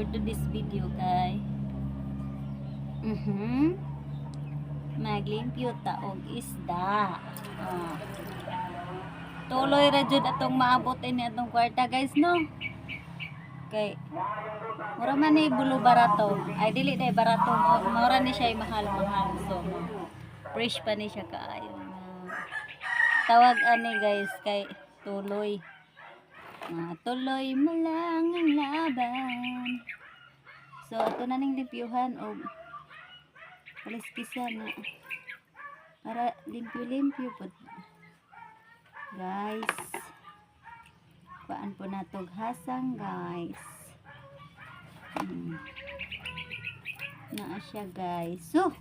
for today's video kay maglimpyo ta og isda. Tuloy ra jud atong maabot ini atong kwarta guys no. Kay mura man ni bulo barato. Ay dili day barato, mura ni siya mahal-mahal. So fresh pa ni siya kaayo. Tawag ani guys kay tuloy. Tuloy mo lang ang laban. So ato na ning limpyuhan og paliskisan na para limpyo-limpyo po guys. Kuan po natog hasang guys. Naa siya guys. So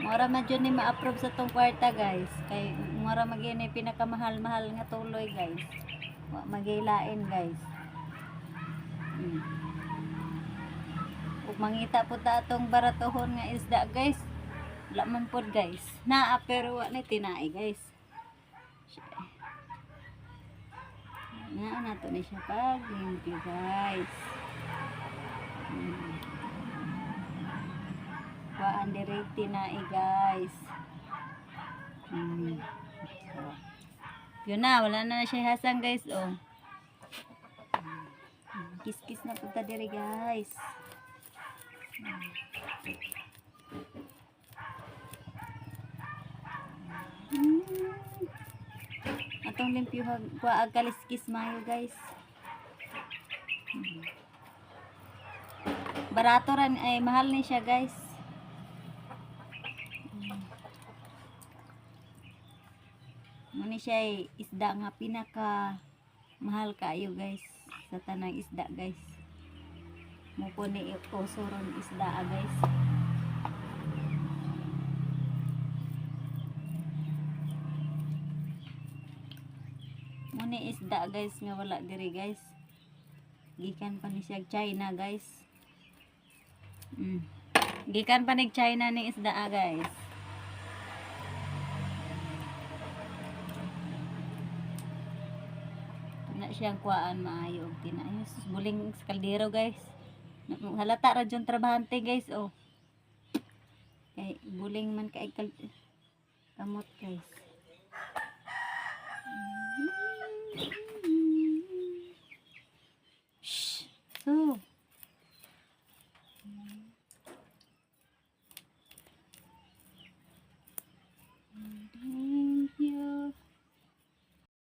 mura man dyan ni ma-approve sa tong kwarta guys. Kay mura magyan ni pinakamahal-mahal nga tuloy guys. Magilain guys. Ug mangita po ta atong baratohon nga isda guys. Wala man pod guys. Naa pero wala ni tinai guys. Naa nato ni siya pag limpyo guys. Waan direct tinai guys. Yun na, wala na siya hasang guys oh. Kis-kis na punta dire guys. Atong limpyo kuha ag kaliskis mayo guys. Barato ran ay mahal ni siya guys. Muna siya ay isda nga pinaka mahal kayo guys sa tanang isda guys. Mupo ni usoron isda guys. Muna isda guys nga wala diri guys. Gikan pa ni siya China guys. Gikan pa ni China ni isda guys. Na siyang kuhaan maayo og tinayos buling sa kaldero guys. Halata ra jud trabahante guys oh. Kay buling man kay kamot guys.